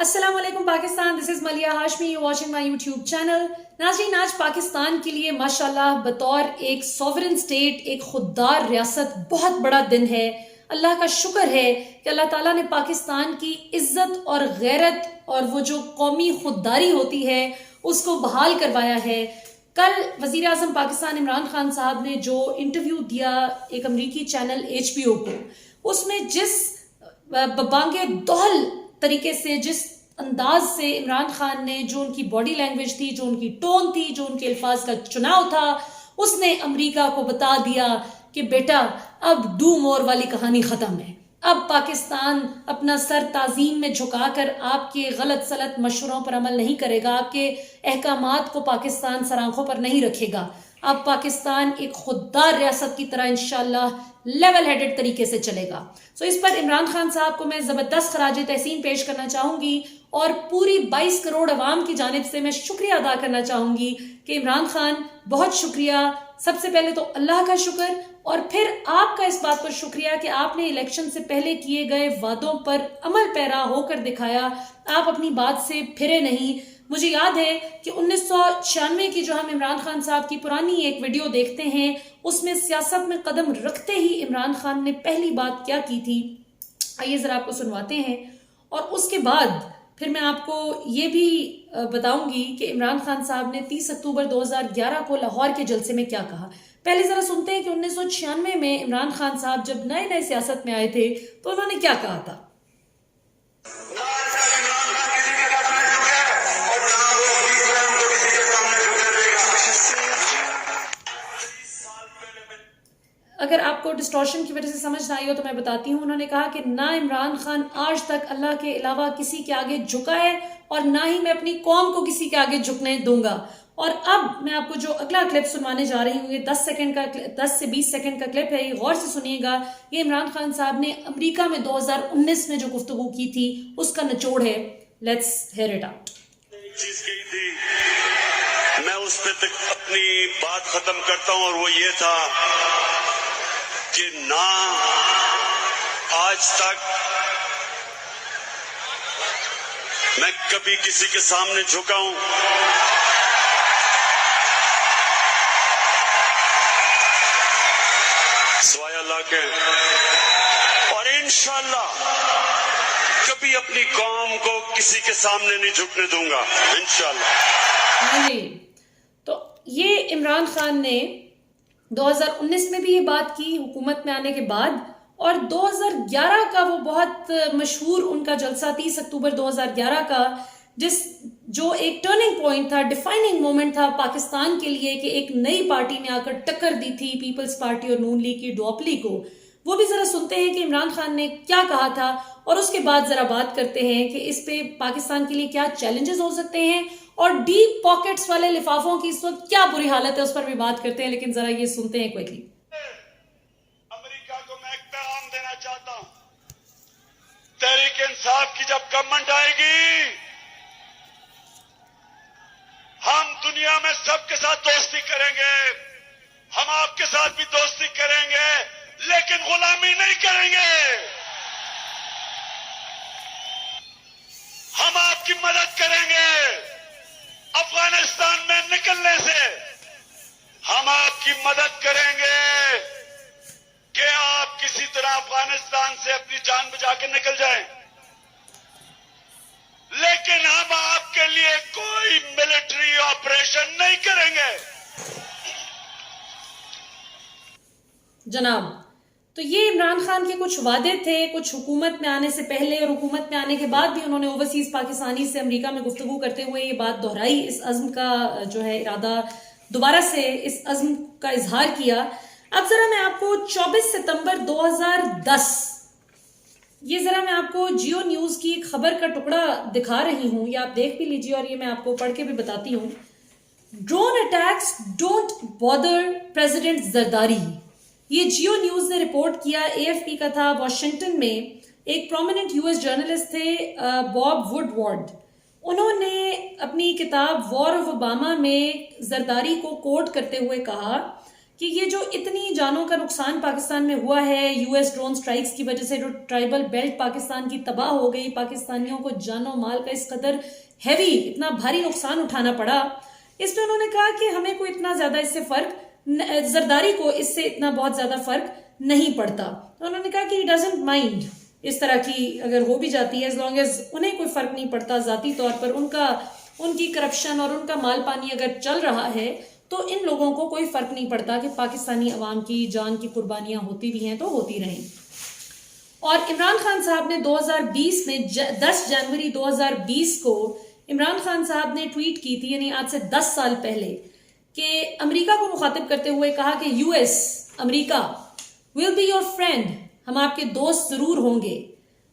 السلام علیکم Pakistan, this is Maliha Hashmi, you watching my YouTube channel. ناظرین، آج پاکستان کے لیے ماشاءاللہ بطور ایک سوورن سٹیٹ، ایک خوددار ریاست بہت بڑا دن ہے۔ اللہ کا شکر ہے کہ اللہ تعالیٰ نے پاکستان کی عزت اور غیرت اور وہ جو قومی خودداری ہوتی ہے اس کو بحال کروایا ہے۔ کل وزیر اعظم پاکستان عمران خان صاحب نے جو انٹرویو دیا ایک امریکی چینل HBO کو، اس میں جس بانگے دہل طریقے سے، جس انداز سے عمران خان نے، جو ان کی باڈی لینگویج تھی، جو ان کی ٹون تھی، جو ان کے الفاظ کا چناؤ تھا، اس نے امریکہ کو بتا دیا کہ بیٹا اب ڈو مور والی کہانی ختم ہے۔ اب پاکستان اپنا سر تعظیم میں جھکا کر آپ کے غلط سلط مشوروں پر عمل نہیں کرے گا، آپ کے احکامات کو پاکستان سر آنکھوں پر نہیں رکھے گا۔ اب پاکستان ایک خوددار ریاست کی طرح انشاءاللہ لیول ہیڈڈ طریقے سے چلے گا۔ اس پر عمران خان صاحب کو میں زبردست خراج تحسین پیش کرنا چاہوں گی، اور پوری 22 کروڑ عوام کی جانب سے میں شکریہ ادا کرنا چاہوں گی کہ عمران خان بہت شکریہ۔ سب سے پہلے تو اللہ کا شکر، اور پھر آپ کا اس بات پر شکریہ کہ آپ نے الیکشن سے پہلے کیے گئے وعدوں پر عمل پیرا ہو کر دکھایا۔ آپ اپنی بات سے پھرے نہیں۔ مجھے یاد ہے کہ 1996 کی جو ہم عمران خان صاحب کی پرانی ایک ویڈیو دیکھتے ہیں، اس میں سیاست میں قدم رکھتے ہی عمران خان نے پہلی بات کیا کی تھی، آئیے ذرا آپ کو سنواتے ہیں۔ اور اس کے بعد پھر میں آپ کو یہ بھی بتاؤں گی کہ عمران خان صاحب نے 30 اکتوبر 2011 کو لاہور کے جلسے میں کیا کہا۔ پہلے ذرا سنتے ہیں کہ 1996 میں عمران خان صاحب جب نئے سیاست میں آئے تھے تو انہوں نے کیا کہا تھا۔ اگر آپ کو ڈسٹورشن کی وجہ سے سمجھ نہ آئی ہو تو میں بتاتی ہوں۔ انہوں نے کہا کہ نہ عمران خان آج تک اللہ کے علاوہ کسی کے آگے جھکا ہے، اور نہ ہی میں اپنی قوم کو کسی کے آگے جھکنے دوں گا۔ اور اب میں آپ کو جو اگلا کلپ سنوانے جا رہی ہوں، یہ 10 سے 20 سیکنڈ کا کلپ ہے، یہ غور سے سنیے گا۔ یہ عمران خان صاحب نے امریکہ میں 2019 میں جو گفتگو کی تھی اس کا نچوڑ ہے۔ Let's hair it out. چیز کہی تھی، میں اس پہ اپنی بات ختم کرتا ہوں، اور وہ یہ تھا کہ نہ آج تک میں کبھی کسی کے سامنے جھکا ہوں، سوائے اللہ کے، اور انشاءاللہ کبھی اپنی قوم کو کسی کے سامنے نہیں جھکنے دوں گا انشاءاللہ۔ جی، تو یہ عمران خان نے 2019 میں بھی یہ بات کی حکومت میں آنے کے بعد، اور 2011 کا وہ بہت مشہور ان کا جلسہ 30 اکتوبر 2011 کا، جو ایک ٹرننگ پوائنٹ تھا، ڈیفائننگ مومنٹ تھا پاکستان کے لیے، کہ ایک نئی پارٹی نے آ کر ٹکر دی تھی پیپلز پارٹی اور نون لیگ کی ڈوپلی کو۔ وہ بھی ذرا سنتے ہیں کہ عمران خان نے کیا کہا تھا، اور اس کے بعد ذرا بات کرتے ہیں کہ اس پہ پاکستان کے لیے کیا چیلنجز ہو سکتے ہیں، اور ڈیپ پاکٹس والے لفافوں کی اس وقت کیا بری حالت ہے اس پر بھی بات کرتے ہیں۔ لیکن ذرا یہ سنتے ہیں کوئکلی۔ امریکہ کو میں ایک پیغام دینا چاہتا ہوں، تحریک انصاف کی جب گورنمنٹ آئے گی، ہم دنیا میں سب کے ساتھ دوستی کریں گے، ہم آپ کے ساتھ بھی دوستی کریں گے، لیکن غلامی نہیں کریں گے۔ ہم آپ کی مدد کریں گے افغانستان میں نکلنے سے، ہم آپ کی مدد کریں گے کہ آپ کسی طرح افغانستان سے اپنی جان بچا کے نکل جائیں، لیکن ہم آپ کے لیے کوئی ملٹری آپریشن نہیں کریں گے۔ جناب، تو یہ عمران خان کے کچھ وعدے تھے، کچھ حکومت میں آنے سے پہلے اور حکومت میں آنے کے بعد بھی انہوں نے اوورسیز پاکستانی سے امریکہ میں گفتگو کرتے ہوئے یہ بات دہرائی، اس عزم کا جو ہے ارادہ دوبارہ سے اس عزم کا اظہار کیا۔ اب ذرا میں آپ کو 24 ستمبر 2010، یہ ذرا میں آپ کو جیو نیوز کی ایک خبر کا ٹکڑا دکھا رہی ہوں، یہ آپ دیکھ بھی لیجیے، اور یہ میں آپ کو پڑھ کے بھی بتاتی ہوں۔ Drone attacks don't bother president Zardari, یہ جیو نیوز نے رپورٹ کیا، AFP کا تھا۔ واشنگٹن میں ایک پرومیننٹ US جرنلسٹ تھے باب ووڈ وارڈ، انہوں نے اپنی کتاب وار آف اوباما میں زرداری کو کوٹ کرتے ہوئے کہا کہ یہ جو اتنی جانوں کا نقصان پاکستان میں ہوا ہے یو ایس ڈرون سٹرائکس کی وجہ سے، جو ٹرائبل بیلٹ پاکستان کی تباہ ہو گئی، پاکستانیوں کو جان و مال کا اس قدر ہیوی، اتنا بھاری نقصان اٹھانا پڑا، اس میں انہوں نے کہا کہ ہمیں کوئی اتنا زیادہ اس سے فرق، زرداری کو اس سے اتنا بہت زیادہ فرق نہیں پڑتا. تو انہوں نے کہا کہ he doesn't mind اس طرح کی اگر ہو بھی جاتی ہے، as long as انہیں کوئی فرق نہیں پڑتا ذاتی طور پر، ان کی کرپشن اور ان کا مال پانی اگر چل رہا ہے تو ان لوگوں کو کوئی فرق نہیں پڑتا کہ پاکستانی عوام کی جان کی قربانیاں ہوتی بھی ہیں تو ہوتی رہیں. اور عمران خان صاحب نے 2020 میں 10 جنوری 2020 کو عمران خان صاحب نے ٹویٹ کی تھی، یعنی آج سے 10 سال پہلے، کہ امریکہ کو مخاطب کرتے ہوئے کہا کہ U S, America, will be your friend، ہم آپ کے دوست ضرور ہوں گے،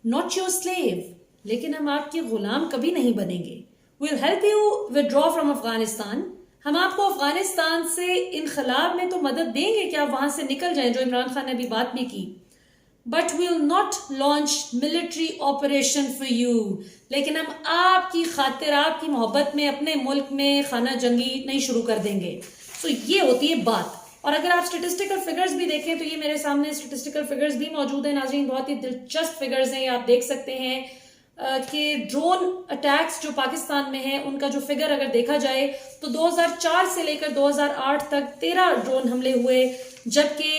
not your slave، لیکن ہم آپ کے غلام کبھی نہیں بنیں گے، we'll help you withdraw from Afghanistan, ہم آپ کو افغانستان سے انخلاء میں تو مدد دیں گے کہ آپ وہاں سے نکل جائیں، جو عمران خان نے ابھی بات بھی کی، but we will not launch military operation for you, لیکن ہم آپ کی خاطر، آپ کی محبت میں اپنے ملک میں خانہ جنگی نہیں شروع کر دیں گے. سو یہ ہوتی ہے بات. اور اگر آپ اسٹیٹسٹیکل فگرز بھی دیکھیں تو یہ میرے سامنے اسٹیٹسٹیکل فگرز بھی موجود ہیں ناظرین، بہت ہی دلچسپ فگرز ہیں، یہ آپ دیکھ سکتے ہیں کہ ڈرون اٹیکس جو پاکستان میں ہیں ان کا جو فگر اگر دیکھا جائے تو 2004 سے لے کر 2008 تک 13 ڈرون حملے ہوئے، جبکہ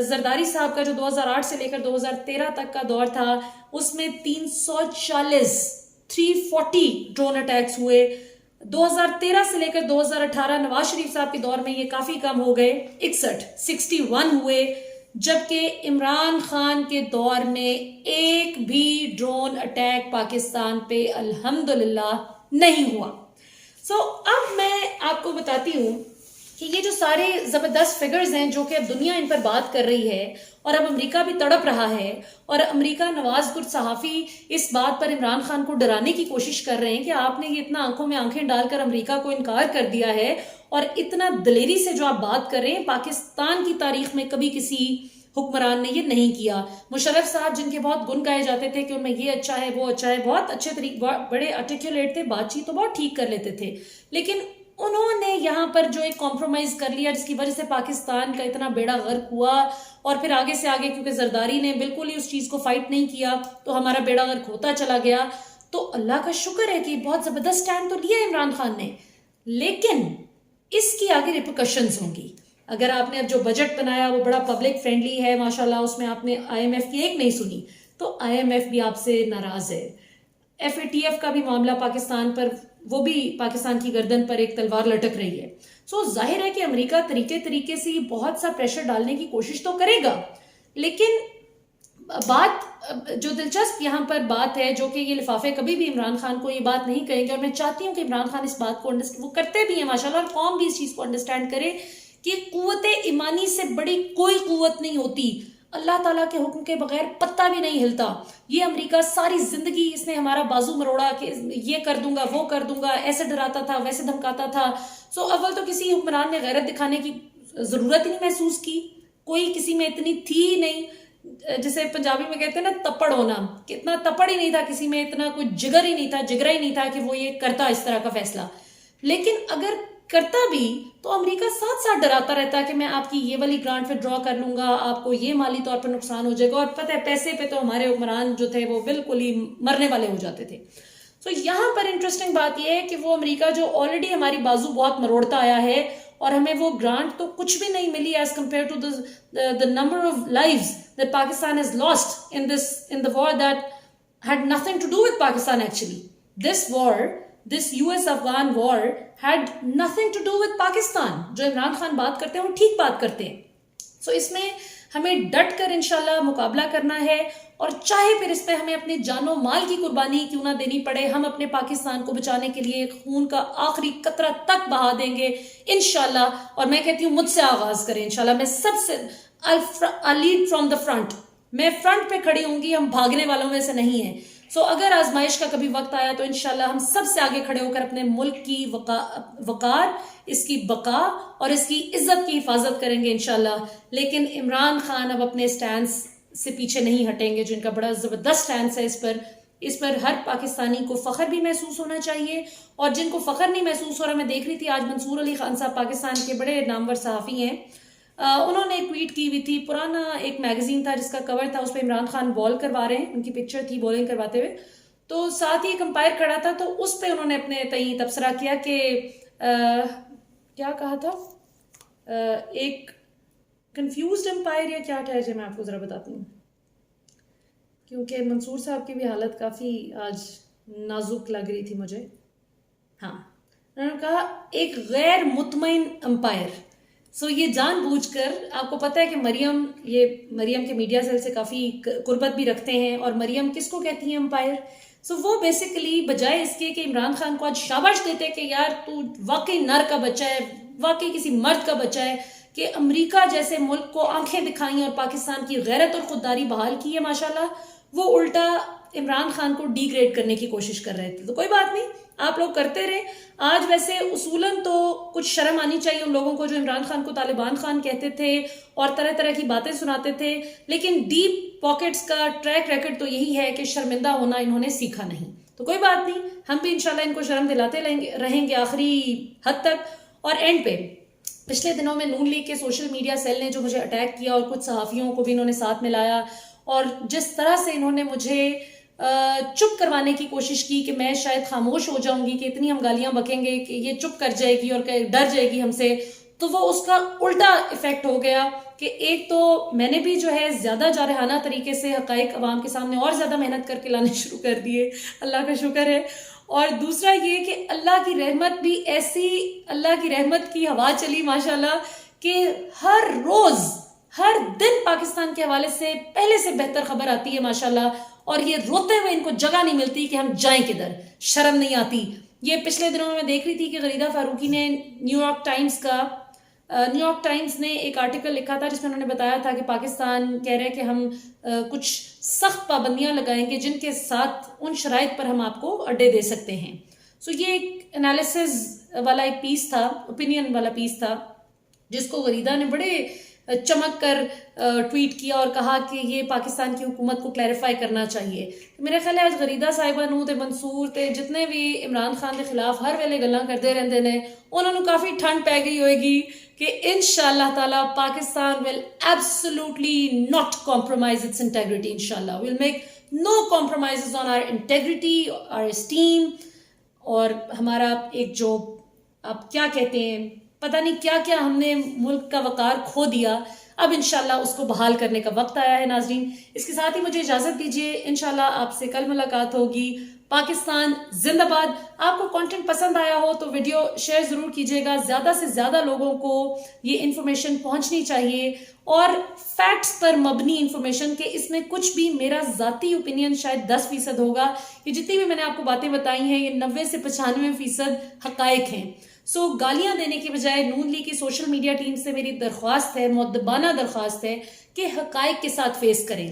زرداری صاحب کا جو 2008 سے لے کر 2013 تک کا دور تھا اس میں 340 ڈرون اٹیکس ہوئے. 2013 سے لے کر 2018 نواز شریف صاحب کے دور میں یہ کافی کم ہو گئے، 61 ہوئے، جبکہ عمران خان کے دور میں ایک بھی ڈرون اٹیک پاکستان پہ الحمدللہ نہیں ہوا. سو اب میں آپ کو بتاتی ہوں کہ یہ جو سارے زبردست فگرز ہیں جو کہ اب دنیا ان پر بات کر رہی ہے، اور اب امریکہ بھی تڑپ رہا ہے، اور امریکہ نواز کچھ صحافی اس بات پر عمران خان کو ڈرانے کی کوشش کر رہے ہیں کہ آپ نے یہ اتنا آنکھوں میں آنکھیں ڈال کر امریکہ کو انکار کر دیا ہے، اور اتنا دلیری سے جو آپ بات کر رہے ہیں، پاکستان کی تاریخ میں کبھی کسی حکمران نے یہ نہیں کیا. مشرف صاحب جن کے بہت گن گائے جاتے تھے کہ ان میں یہ اچھا ہے وہ اچھا ہے، بہت اچھے طریقے، بڑے آرٹیکولیٹ تھے، بات چیت تو بہت ٹھیک کر لیتے تھے، لیکن انہوں نے یہاں پر جو ایک کمپرومائز کر لیا جس کی وجہ سے پاکستان کا اتنا بیڑا غرق ہوا، اور پھر آگے سے آگے کیونکہ زرداری نے بالکل ہی اس چیز کو فائٹ نہیں کیا تو ہمارا بیڑا غرق ہوتا چلا گیا. تو اللہ کا شکر ہے کہ بہت زبردست سٹینڈ تو لیا عمران خان نے، لیکن اس کی آگے ریپرکشنز ہوں گی. اگر آپ نے اب جو بجٹ بنایا وہ بڑا پبلک فرینڈلی ہے ماشاءاللہ، اس میں آپ نے آئی ایم ایف کی ایک نہیں سنی، تو آئی ایم ایف بھی آپ سے ناراض ہے. ایف اے ٹی ایف کا بھی معاملہ پاکستان پر، وہ بھی پاکستان کی گردن پر ایک تلوار لٹک رہی ہے. سو ظاہر ہے کہ امریکہ طریقے سے بہت سا پریشر ڈالنے کی کوشش تو کرے گا، لیکن بات جو دلچسپ یہاں پر بات ہے، جو کہ یہ لفافے کبھی بھی عمران خان کو یہ بات نہیں کہیں گے، اور میں چاہتی ہوں کہ عمران خان اس بات کو وہ کرتے بھی ہیں ماشاءاللہ، اور قوم بھی اس چیز کو انڈرسٹینڈ کرے کہ قوت ایمانی سے بڑی کوئی قوت نہیں ہوتی. اللہ تعالیٰ کے حکم کے بغیر پتہ بھی نہیں ہلتا. یہ امریکہ ساری زندگی اس نے ہمارا بازو مروڑا کہ یہ کر دوں گا وہ کر دوں گا، ایسے ڈراتا تھا ویسے دھمکاتا تھا. سو اول تو کسی حکمران نے غیرت دکھانے کی ضرورت ہی نہیں محسوس کی، کوئی کسی میں اتنی تھی ہی نہیں، جسے پنجابی میں کہتے ہیں نا تپڑ ہونا، کہ اتنا تپڑ ہی نہیں تھا کسی میں، اتنا کوئی جگر ہی نہیں تھا، جگرا ہی نہیں تھا کہ وہ یہ کرتا اس طرح کا فیصلہ. لیکن اگر کرتا بھی تو امریکہ ساتھ ساتھ ڈراتا رہتا ہے کہ میں آپ کی یہ والی گرانٹ ودرا کر لوں گا، آپ کو یہ مالی طور پر نقصان ہو جائے گا، اور پتہ ہے پیسے پہ تو ہمارے حکمران جو تھے وہ بالکل ہی مرنے والے ہو جاتے تھے. سو یہاں پر انٹرسٹنگ بات یہ ہے کہ وہ امریکہ جو آلریڈی ہماری بازو بہت مروڑتا آیا ہے، اور ہمیں وہ گرانٹ تو کچھ بھی نہیں ملی as compare to the number of lives that Pakistan has lost in the war that had nothing to do with Pakistan actually. This US Afghan war had nothing to do with Pakistan. جو عمران خان بات کرتے ہیں وہ ٹھیک بات کرتے ہیں. سو اس میں ہمیں ڈٹ کر انشاءاللہ مقابلہ کرنا ہے، اور چاہے پھر اس پہ ہمیں اپنے جان و مال کی قربانی کیوں نہ دینی پڑے، ہم اپنے پاکستان کو بچانے کے لیے خون کا آخری قطرہ تک بہا دیں گے انشاءاللہ. اور میں کہتی ہوں مجھ سے آغاز کریں انشاءاللہ. میں سب سے لیڈ فرام دا فرنٹ، میں فرنٹ پہ کھڑی ہوں گی، ہم بھاگنے والوں میں سے نہیں ہیں. سو اگر آزمائش کا کبھی وقت آیا تو انشاءاللہ ہم سب سے آگے کھڑے ہو کر اپنے ملک کی وقار، اس کی بقا اور اس کی عزت کی حفاظت کریں گے انشاءاللہ. لیکن عمران خان اب اپنے سٹینس سے پیچھے نہیں ہٹیں گے، جو ان کا بڑا زبردست سٹینس ہے. اس پر ہر پاکستانی کو فخر بھی محسوس ہونا چاہیے، اور جن کو فخر نہیں محسوس ہو رہا، میں دیکھ رہی تھی آج منصور علی خان صاحب پاکستان کے بڑے نامور صحافی ہیں، انہوں نے ایک ٹویٹ کی ہوئی تھی, پرانا ایک میگزین تھا جس کا کور تھا, اس پہ عمران خان بال کروا رہے ہیں, ان کی پکچر تھی بولنگ کرواتے ہوئے, تو ساتھ ہی ایک امپائر کھڑا تھا, تو اس پہ انہوں نے اپنے تئیں تبصرہ کیا کہ کیا کہا تھا, ایک کنفیوزڈ امپائر یا کیا ٹھہر جائے میں آپ کو ذرا بتاتی ہوں, کیونکہ منصور صاحب کی بھی حالت کافی آج نازک لگ رہی تھی مجھے. ہاں, انہوں نے کہا ایک غیر مطمئن امپائر. سو یہ جان بوجھ کر, آپ کو پتہ ہے کہ مریم کے میڈیا سیل سے کافی قربت بھی رکھتے ہیں, اور مریم کس کو کہتی ہیں امپائر. سو وہ بیسیکلی بجائے اس کے کہ عمران خان کو آج شاباش دیتے کہ یار تو واقعی نر کا بچہ ہے, واقعی کسی مرد کا بچہ ہے, کہ امریکہ جیسے ملک کو آنکھیں دکھائیں اور پاکستان کی غیرت اور خودداری بحال کی ہے ماشاءاللہ, وہ الٹا عمران خان کو ڈی گریڈ کرنے کی کوشش کر رہے تھے. تو کوئی بات نہیں, آپ لوگ کرتے رہے. آج ویسے اصولاً تو کچھ شرم آنی چاہیے ان لوگوں کو جو عمران خان کو طالبان خان کہتے تھے اور طرح طرح کی باتیں سناتے تھے, لیکن ڈیپ پاکٹس کا ٹریک ریکارڈ تو یہی ہے کہ شرمندہ ہونا انہوں نے سیکھا نہیں. تو کوئی بات نہیں, ہم بھی انشاءاللہ ان کو شرم دلاتے رہیں گے آخری حد تک. اور اینڈ پہ پچھلے دنوں میں نون لیگ کے سوشل میڈیا سیل نے جو مجھے اٹیک کیا, اور کچھ صحافیوں کو بھی انہوں نے ساتھ ملایا, اور جس طرح سے انہوں نے مجھے چپ کروانے کی کوشش کی کہ میں شاید خاموش ہو جاؤں گی, کہ اتنی ہم گالیاں بکیں گے کہ یہ چپ کر جائے گی اور ڈر جائے گی ہم سے, تو وہ اس کا الٹا ایفیکٹ ہو گیا کہ ایک تو میں نے بھی جو ہے زیادہ جارحانہ طریقے سے حقائق عوام کے سامنے اور زیادہ محنت کر کے لانے شروع کر دیے, اللہ کا شکر ہے. اور دوسرا یہ کہ اللہ کی رحمت بھی ایسی, اللہ کی رحمت کی ہوا چلی ماشاءاللہ, کہ ہر روز ہر دن پاکستان کے حوالے سے پہلے سے بہتر خبر آتی ہے ماشاءاللہ, اور یہ روتے ہوئے ان کو جگہ نہیں ملتی کہ ہم جائیں کدھر, شرم نہیں آتی. یہ پچھلے دنوں میں دیکھ رہی تھی کہ غریدہ فاروقی نے نیو یارک ٹائمز نے ایک آرٹیکل لکھا تھا جس میں انہوں نے بتایا تھا کہ پاکستان کہہ رہے کہ ہم کچھ سخت پابندیاں لگائیں گے جن کے ساتھ ان شرائط پر ہم آپ کو اڈے دے سکتے ہیں. سو یہ ایک انالیسز والا ایک پیس تھا, اوپینین والا پیس تھا, جس کو غریدہ نے بڑے چمک کر ٹویٹ کیا اور کہا کہ یہ پاکستان کی حکومت کو کلیریفائی کرنا چاہیے. میرے خیال ہے آج غریدہ صاحبہ نو تے منصور تے جتنے بھی عمران خان کے خلاف ہر ویلے گلاں کرتے رہندے نے, انہوں نے کافی ٹھنڈ پی گئی ہوئے گی کہ انشاءاللہ تعالی Pakistan will absolutely not compromise its integrity. انشاءاللہ we'll make no compromises on our integrity, our esteem, اور ہمارا ایک جو آپ کیا کہتے ہیں, پتہ نہیں کیا کیا ہم نے ملک کا وقار کھو دیا, اب انشاءاللہ اس کو بحال کرنے کا وقت آیا ہے. ناظرین, اس کے ساتھ ہی مجھے اجازت دیجیے, انشاءاللہ آپ سے کل ملاقات ہوگی. پاکستان زندہ باد. آپ کو کنٹینٹ پسند آیا ہو تو ویڈیو شیئر ضرور کیجیے گا, زیادہ سے زیادہ لوگوں کو یہ انفارمیشن پہنچنی چاہیے, اور فیکٹس پر مبنی انفارمیشن, کہ اس میں کچھ بھی میرا ذاتی اوپینین شاید 10% ہوگا. یہ جتنی بھی میں نے آپ کو باتیں بتائی ہیں یہ 90 سے 95% حقائق ہیں. سو گالیاں دینے کی بجائے نون لیگ کی سوشل میڈیا ٹیم سے میری درخواست ہے, مؤدبانہ درخواست ہے, کہ حقائق کے ساتھ فیس کریں.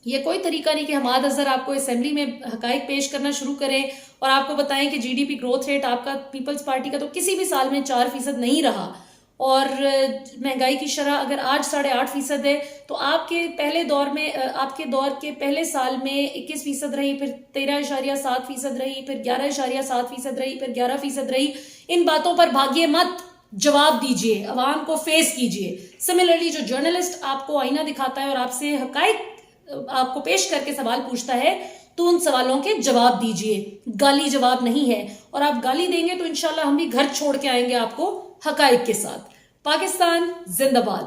یہ کوئی طریقہ نہیں کہ حماد اظہر آپ کو اسمبلی میں حقائق پیش کرنا شروع کریں اور آپ کو بتائیں کہ G D P growth rate آپ کا پیپلز پارٹی کا تو کسی بھی سال میں 4% نہیں رہا, اور مہنگائی کی شرح اگر آج 8.5% ہے تو آپ کے پہلے دور میں, آپ کے دور کے پہلے سال میں 21% رہی, پھر 13.7% رہی, پھر 11.7% رہی, پھر 11% رہی. ان باتوں پر بھاگیے مت, جواب دیجئے, عوام کو فیس کیجئے. سملرلی جو جرنلسٹ آپ کو آئینہ دکھاتا ہے اور آپ سے حقائق آپ کو پیش کر کے سوال پوچھتا ہے تو ان سوالوں کے جواب دیجئے, گالی جواب نہیں ہے. اور آپ گالی دیں گے تو انشاءاللہ ہم بھی گھر چھوڑ کے آئیں گے آپ کو حقائق کے ساتھ. پاکستان زندہ باد.